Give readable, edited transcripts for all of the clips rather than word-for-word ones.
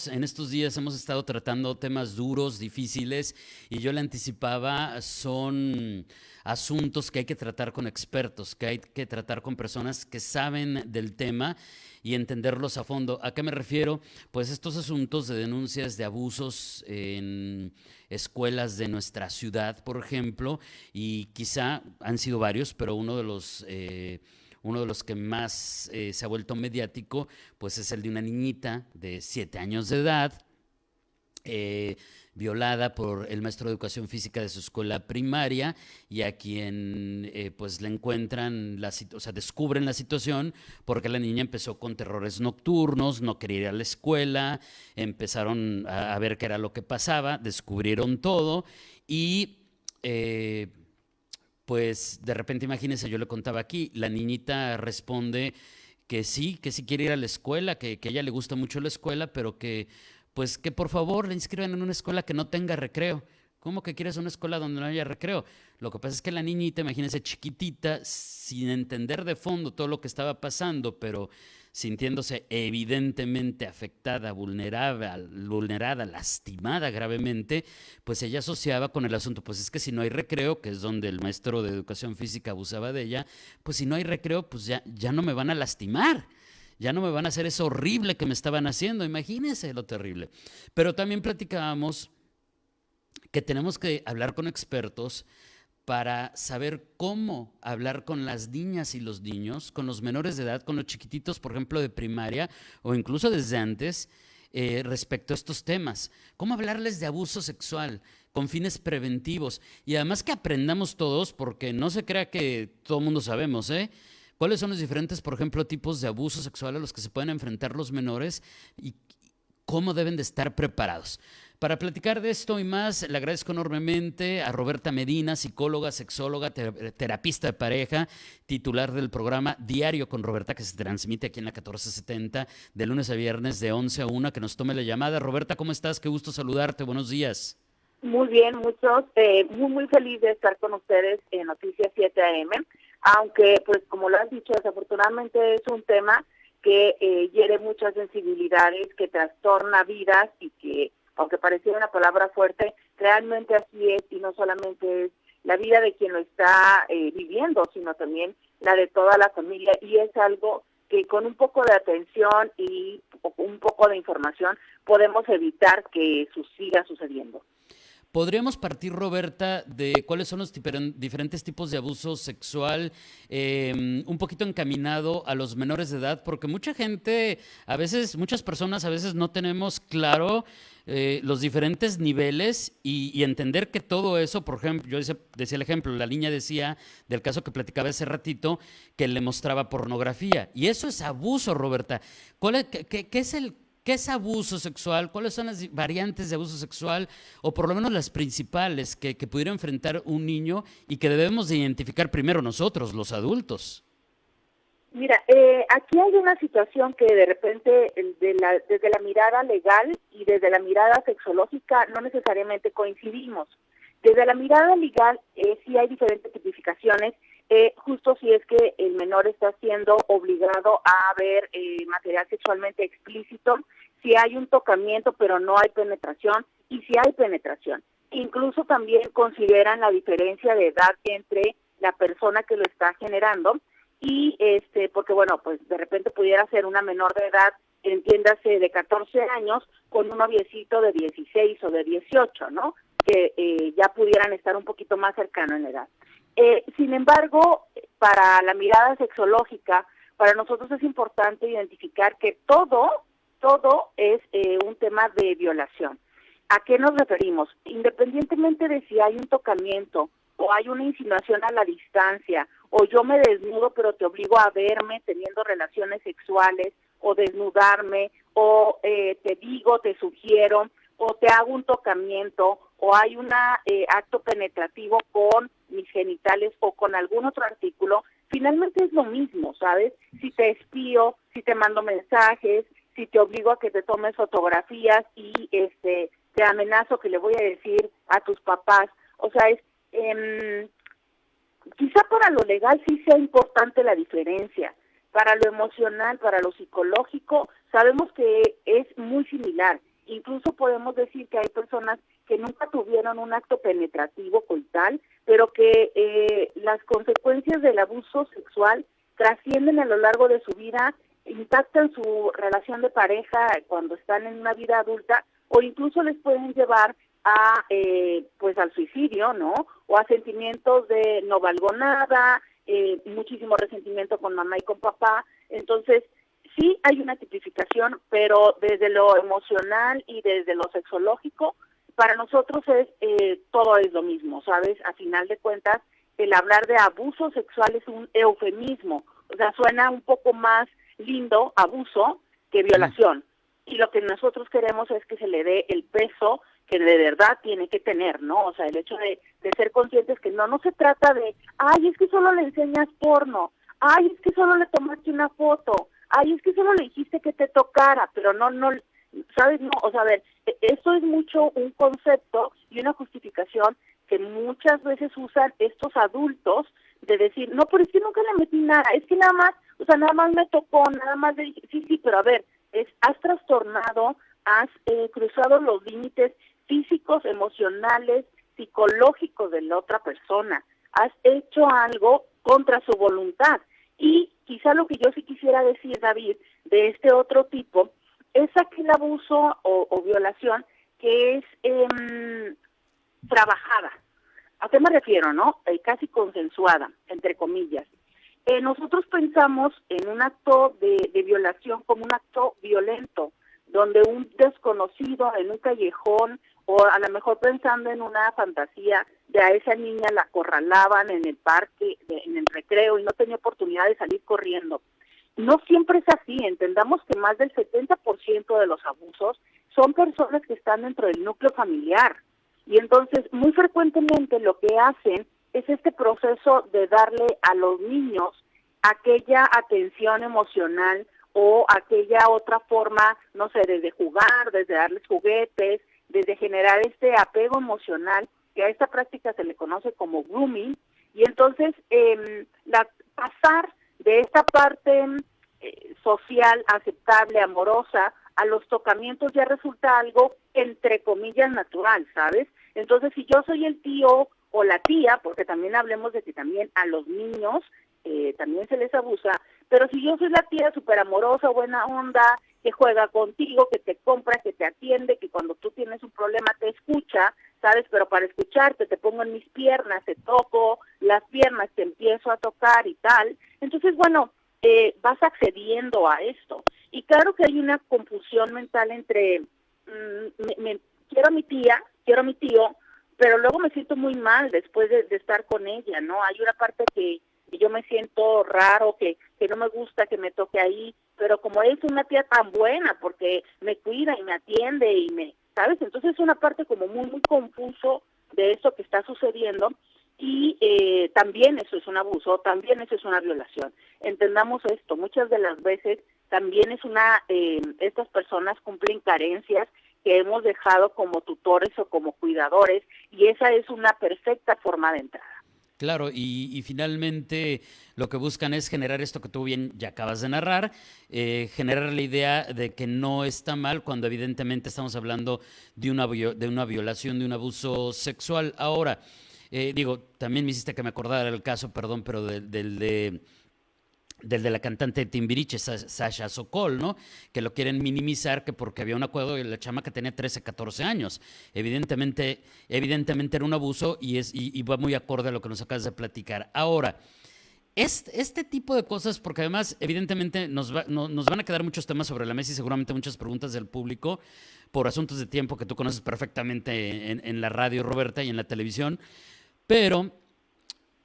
En estos días hemos estado tratando temas duros, difíciles, y yo le anticipaba, son asuntos que hay que tratar con expertos, que hay que tratar con personas que saben del tema y entenderlos a fondo. ¿A qué me refiero? Pues estos asuntos de denuncias de abusos en escuelas de nuestra ciudad, por ejemplo, y quizá han sido varios, pero uno de los que más se ha vuelto mediático, pues es el de una niñita de 7 años de edad, eh, violada por el maestro de educación física de su escuela primaria, y a quien pues le encuentran, o sea, descubren la situación porque la niña empezó con terrores nocturnos, no quería ir a la escuela, empezaron a ver qué era lo que pasaba, descubrieron todo y... pues de repente, imagínense, yo le contaba aquí, la niñita responde que sí quiere ir a la escuela, que a ella le gusta mucho la escuela, pero que, pues que por favor la inscriban en una escuela que no tenga recreo. ¿Cómo que quieres una escuela donde no haya recreo? Lo que pasa es que la niñita, imagínense, chiquitita, sin entender de fondo todo lo que estaba pasando, pero sintiéndose evidentemente afectada, vulnerada, lastimada gravemente, pues ella asociaba con el asunto, pues es que si no hay recreo, que es donde el maestro de educación física abusaba de ella, pues si no hay recreo, pues ya no me van a lastimar. Ya no me van a hacer eso horrible que me estaban haciendo, imagínense lo terrible. Pero también platicábamos que tenemos que hablar con expertos para saber cómo hablar con las niñas y los niños, con los menores de edad, con los chiquititos, por ejemplo, de primaria o incluso desde antes, respecto a estos temas. Cómo hablarles de abuso sexual con fines preventivos y además que aprendamos todos, porque no se crea que todo el mundo sabemos, ¿eh? ¿Cuáles son los diferentes, por ejemplo, tipos de abuso sexual a los que se pueden enfrentar los menores y cómo deben de estar preparados? Para platicar de esto y más, le agradezco enormemente a Roberta Medina, psicóloga, sexóloga, terapista de pareja, titular del programa Diario con Roberta, que se transmite aquí en la 1470, de lunes a viernes, de 11 a 1, que nos tome la llamada. Roberta, ¿cómo estás? Qué gusto saludarte. Buenos días. Muy bien, muchos, muy feliz de estar con ustedes en Noticias 7 AM, aunque pues como lo has dicho, desafortunadamente es un tema que hiere muchas sensibilidades, que trastorna vidas y que, aunque pareciera una palabra fuerte, realmente así es y no solamente es la vida de quien lo está viviendo, sino también la de toda la familia y es algo que con un poco de atención y un poco de información podemos evitar que siga sucediendo. ¿Podríamos partir, Roberta, de cuáles son los diferentes tipos de abuso sexual, un poquito encaminado a los menores de edad? Porque mucha gente, a veces, muchas personas a veces no tenemos claro los diferentes niveles y entender que todo eso, por ejemplo, yo decía el ejemplo, la niña decía del caso que platicaba hace ratito, que le mostraba pornografía. Y eso es abuso, Roberta. ¿Qué es ¿Qué es abuso sexual? ¿Cuáles son las variantes de abuso sexual? O por lo menos las principales que pudiera enfrentar un niño y que debemos de identificar primero nosotros, los adultos. Mira, aquí hay una situación que de repente desde la mirada legal y desde la mirada sexológica no necesariamente coincidimos. Desde la mirada legal sí hay diferentes tipificaciones, justo si es que el menor está siendo obligado a ver material sexualmente explícito, si hay un tocamiento pero no hay penetración y si hay penetración. Incluso también consideran la diferencia de edad entre la persona que lo está generando y porque bueno, pues de repente pudiera ser una menor de edad, entiéndase de 14 años con un noviecito de 16 o de 18, ¿no? Que ya pudieran estar un poquito más cercano en edad. Sin embargo, para la mirada sexológica, para nosotros es importante identificar que todo es un tema de violación. ¿A qué nos referimos? Independientemente de si hay un tocamiento o hay una insinuación a la distancia, o yo me desnudo pero te obligo a verme teniendo relaciones sexuales, o desnudarme, o te sugiero, o te hago un tocamiento, o hay un acto penetrativo con mis genitales o con algún otro artículo, finalmente es lo mismo, ¿sabes? Si te espío, si te mando mensajes, si te obligo a que te tomes fotografías y te amenazo que le voy a decir a tus papás, o sea, quizá para lo legal sí sea importante la diferencia, para lo emocional, para lo psicológico, sabemos que es muy similar Incluso podemos decir que hay personas que nunca tuvieron un acto penetrativo coital, pero que las consecuencias del abuso sexual trascienden a lo largo de su vida, impactan su relación de pareja cuando están en una vida adulta, o incluso les pueden llevar a pues al suicidio, ¿no? O a sentimientos de no valgo nada, muchísimo resentimiento con mamá y con papá. Entonces, sí hay una tipificación, pero desde lo emocional y desde lo sexológico, para nosotros todo es lo mismo, ¿sabes? A final de cuentas, el hablar de abuso sexual es un eufemismo, o sea, suena un poco más lindo abuso que violación. Y lo que nosotros queremos es que se le dé el peso que de verdad tiene que tener, ¿no? O sea, el hecho de ser conscientes que no se trata de, ay, es que solo le enseñas porno, ay, es que solo le tomaste una foto, ay, es que solo le dijiste que te tocara, pero no, ¿sabes? No, o sea, a ver, esto es mucho un concepto y una justificación que muchas veces usan estos adultos de decir, no, pero es que nunca le metí nada, es que nada más, o sea, nada más me tocó, nada más le dije, sí, pero a ver, has trastornado, has cruzado los límites físicos, emocionales, psicológicos de la otra persona, has hecho algo contra su voluntad. Y quizá lo que yo sí quisiera decir, David, de este otro tipo, es aquel abuso o violación que es trabajada. ¿A qué me refiero, no? Casi consensuada, entre comillas. Nosotros pensamos en un acto de violación como un acto violento, donde un desconocido en un callejón, o a lo mejor pensando en una fantasía de a esa niña la acorralaban en el parque, en el recreo, y no tenía oportunidad de salir corriendo. No siempre es así. Entendamos que más del 70% de los abusos son personas que están dentro del núcleo familiar. Y entonces, muy frecuentemente lo que hacen es este proceso de darle a los niños aquella atención emocional o aquella otra forma, no sé, desde jugar, desde darles juguetes, desde generar este apego emocional, que a esta práctica se le conoce como grooming. Y entonces, pasar de esta parte social, aceptable, amorosa, a los tocamientos ya resulta algo, entre comillas, natural, ¿sabes? Entonces, si yo soy el tío o la tía, porque también hablemos de que también a los niños también se les abusa, pero si yo soy la tía súper amorosa, buena onda, que juega contigo, que te compra, que te atiende, que cuando tú tienes un problema te escucha, ¿sabes? Pero para escucharte te pongo en mis piernas, te toco las piernas, te empiezo a tocar y tal. Entonces, bueno, vas accediendo a esto. Y claro que hay una confusión mental entre quiero a mi tía, quiero a mi tío, pero luego me siento muy mal después de estar con ella, ¿no? Hay una parte que yo me siento raro, que no me gusta que me toque ahí, pero como es una tía tan buena, porque me cuida y me atiende y ¿sabes? Entonces es una parte como muy, muy confuso de eso que está sucediendo. Y también eso es un abuso, también eso es una violación. Entendamos esto, muchas de las veces también es estas personas cumplen carencias que hemos dejado como tutores o como cuidadores, y esa es una perfecta forma de entrada. Claro, y finalmente lo que buscan es generar esto que tú bien ya acabas de narrar, generar la idea de que no está mal cuando evidentemente estamos hablando de una violación, de un abuso sexual. Ahora, digo, también me hiciste que me acordara el caso, perdón, pero del de la cantante de Timbiriche, Sasha Sokol, ¿no? Que lo quieren minimizar, que porque había un acuerdo de la chama que tenía 13, 14 años. Evidentemente era un abuso y va muy acorde a lo que nos acabas de platicar. Ahora, este tipo de cosas, porque además, evidentemente, nos van a quedar muchos temas sobre la mesa y seguramente muchas preguntas del público por asuntos de tiempo que tú conoces perfectamente en la radio, Roberta, y en la televisión, pero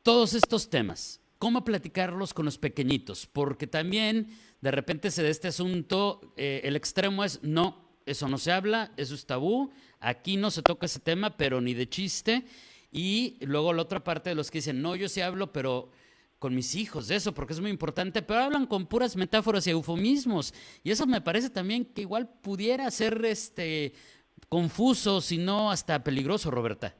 todos estos temas, ¿cómo platicarlos con los pequeñitos? Porque también de repente se da este asunto, el extremo es, no, eso no se habla, eso es tabú, aquí no se toca ese tema, pero ni de chiste. Y luego la otra parte de los que dicen, no, yo sí hablo, pero con mis hijos de eso, porque es muy importante, pero hablan con puras metáforas y eufemismos. Y eso me parece también que igual pudiera ser confuso, si no hasta peligroso, Roberta.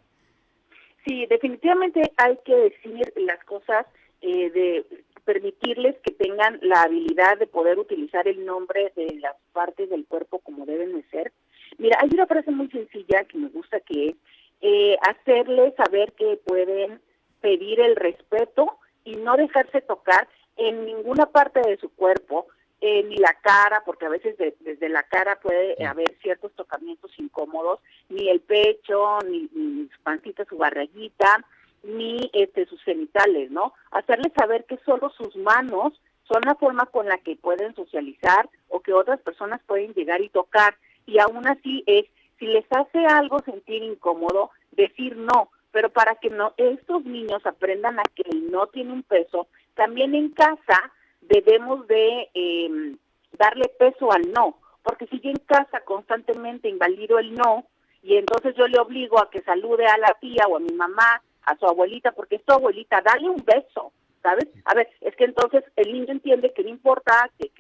Sí, definitivamente hay que decir las cosas, de permitirles que tengan la habilidad de poder utilizar el nombre de las partes del cuerpo como deben de ser. Mira, hay una frase muy sencilla que me gusta, que es hacerles saber que pueden pedir el respeto y no dejarse tocar en ninguna parte de su cuerpo, ni la cara, porque a veces desde la cara puede haber ciertos tocamientos incómodos, ni el pecho, ni su pancita, su barriguita, ni sus genitales, ¿no? Hacerles saber que solo sus manos son la forma con la que pueden socializar o que otras personas pueden llegar y tocar, y aún así es, si les hace algo sentir incómodo, decir no, pero para que no estos niños aprendan a que el no tiene un peso, también en casa debemos de darle peso al no, porque si yo en casa constantemente invalido el no, y entonces yo le obligo a que salude a la tía o a mi mamá, a su abuelita, porque es tu abuelita, dale un beso, ¿sabes? A ver, es que entonces el niño entiende que no importa que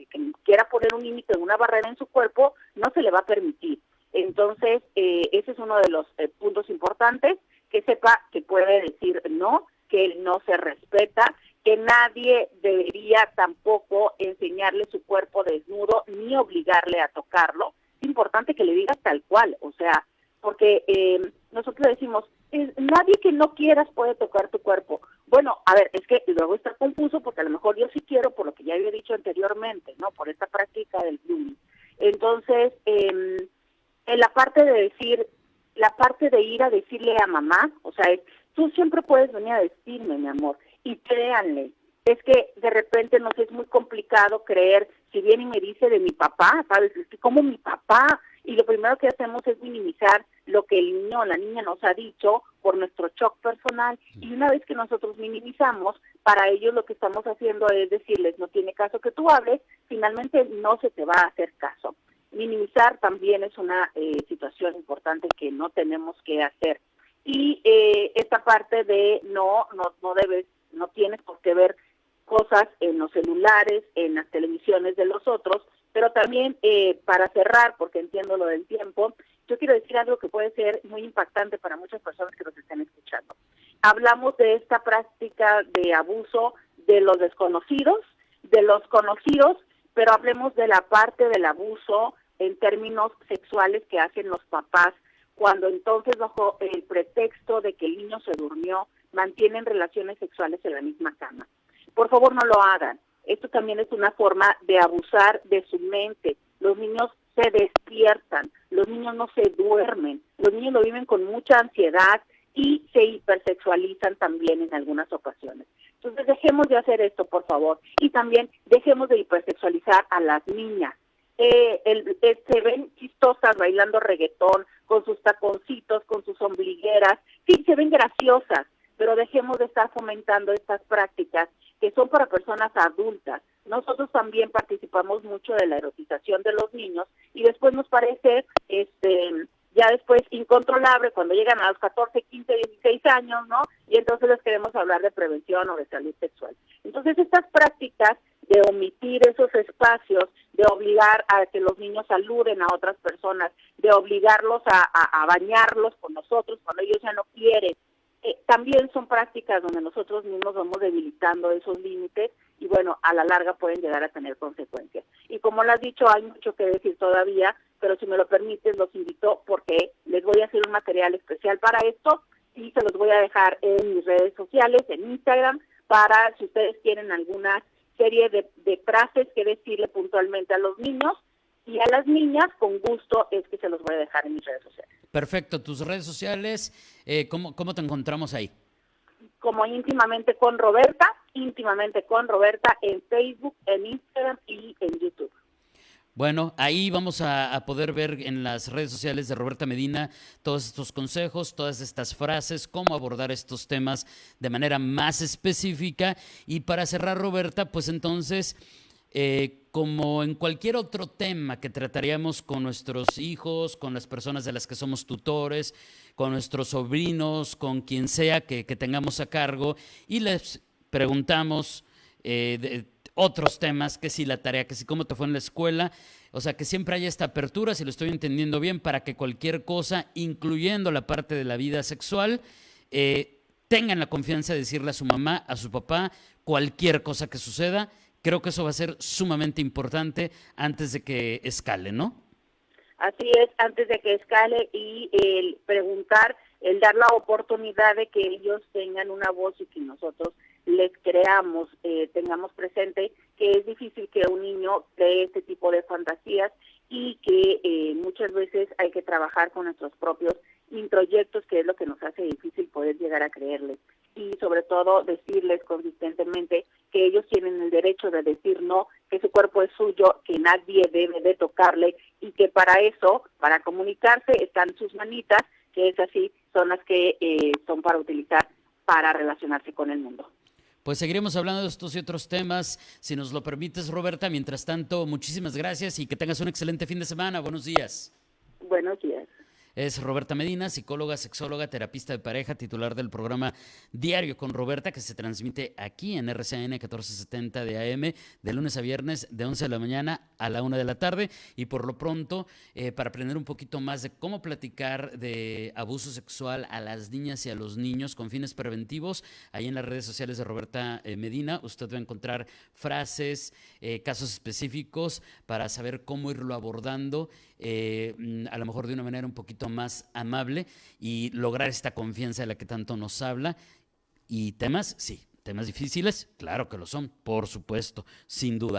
quiera poner un límite, una barrera en su cuerpo, no se le va a permitir. Entonces, ese es uno de los puntos importantes, que sepa que puede decir no, que él no se respeta, que nadie debería tampoco enseñarle su cuerpo desnudo ni obligarle a tocarlo. Es importante que le digas tal cual, o sea, porque nosotros decimos, nadie que no quieras puede tocar tu cuerpo. Bueno, a ver, es que luego está confuso porque a lo mejor yo sí quiero, por lo que ya había dicho anteriormente, ¿no? Por esta práctica del grooming. Entonces, en la parte de decir, la parte de ir a decirle a mamá, o sea, tú siempre puedes venir a decirme, mi amor, y créanle, es que de repente nos es muy complicado creer, si viene y me dice de mi papá, ¿sabes? Es que como mi papá, y lo primero que hacemos es minimizar lo que el niño o la niña nos ha dicho por nuestro shock personal, y una vez que nosotros minimizamos, para ellos lo que estamos haciendo es decirles, no tiene caso que tú hables, finalmente no se te va a hacer caso. Minimizar también es una situación importante que no tenemos que hacer. Y esta parte de no debes, no tienes por qué ver cosas en los celulares, en las televisiones de los otros, pero también para cerrar, porque entiendo lo del tiempo, yo quiero decir algo que puede ser muy impactante para muchas personas que nos estén escuchando. Hablamos de esta práctica de abuso de los desconocidos, de los conocidos, pero hablemos de la parte del abuso en términos sexuales que hacen los papás, cuando entonces bajo el pretexto de que el niño se durmió, mantienen relaciones sexuales en la misma cama. Por favor, no lo hagan. Esto también es una forma de abusar de su mente. Los niños se despiertan, los niños no se duermen, los niños lo viven con mucha ansiedad y se hipersexualizan también en algunas ocasiones. Entonces dejemos de hacer esto, por favor, y también dejemos de hipersexualizar a las niñas. Se ven chistosas bailando reggaetón, con sus taconcitos, con sus ombligueras, sí, se ven graciosas, pero dejemos de estar fomentando estas prácticas que son para personas adultas. Nosotros también participamos mucho de la erotización de los niños y después nos parece ya después incontrolable cuando llegan a los 14, 15, 16 años, ¿no? Y entonces les queremos hablar de prevención o de salud sexual. Entonces estas prácticas de omitir esos espacios, de obligar a que los niños saluden a otras personas, de obligarlos a bañarlos con nosotros cuando ellos ya no quieren, también son prácticas donde nosotros mismos vamos debilitando esos límites y bueno, a la larga pueden llegar a tener consecuencias. Y como lo has dicho, hay mucho que decir todavía, pero si me lo permites, los invito porque les voy a hacer un material especial para esto y se los voy a dejar en mis redes sociales, en Instagram, para si ustedes quieren alguna serie de frases que decirle puntualmente a los niños y a las niñas, con gusto es que se los voy a dejar en mis redes sociales. Perfecto, tus redes sociales, ¿cómo te encontramos ahí? Como íntimamente con Roberta en Facebook, en Instagram y en YouTube. Bueno, ahí vamos a poder ver en las redes sociales de Roberta Medina todos estos consejos, todas estas frases, cómo abordar estos temas de manera más específica. Y para cerrar, Roberta, pues entonces, como en cualquier otro tema que trataríamos con nuestros hijos, con las personas de las que somos tutores, con nuestros sobrinos, con quien sea que tengamos a cargo, y les preguntamos otros temas, que si la tarea, que si cómo te fue en la escuela, o sea, que siempre haya esta apertura, si lo estoy entendiendo bien, para que cualquier cosa, incluyendo la parte de la vida sexual, tengan la confianza de decirle a su mamá, a su papá, cualquier cosa que suceda. Creo que eso va a ser sumamente importante antes de que escale, ¿no? Así es, antes de que escale y el preguntar, el dar la oportunidad de que ellos tengan una voz y que nosotros les creamos, tengamos presente que es difícil que un niño cree este tipo de fantasías y que muchas veces hay que trabajar con nuestros propios introyectos, que es lo que nos hace difícil poder llegar a creerles. Y sobre todo decirles consistentemente que ellos tienen el derecho de decir no, que su cuerpo es suyo, que nadie debe de tocarle y que para eso, para comunicarse, están sus manitas, que es así, son las que son para utilizar para relacionarse con el mundo. Pues seguiremos hablando de estos y otros temas, si nos lo permites, Roberta. Mientras tanto, muchísimas gracias y que tengas un excelente fin de semana. Buenos días. Buenos días. Es Roberta Medina, psicóloga, sexóloga, terapista de pareja, titular del programa Diario con Roberta, que se transmite aquí en RCN 1470 de AM, de lunes a viernes, de 11 de la mañana a la 1 de la tarde. Y por lo pronto, para aprender un poquito más de cómo platicar de abuso sexual a las niñas y a los niños con fines preventivos, ahí en las redes sociales de Roberta Medina, usted va a encontrar frases, casos específicos para saber cómo irlo abordando, a lo mejor de una manera un poquito más amable y lograr esta confianza de la que tanto nos habla. Y temas, sí, temas difíciles, claro que lo son, por supuesto, sin duda.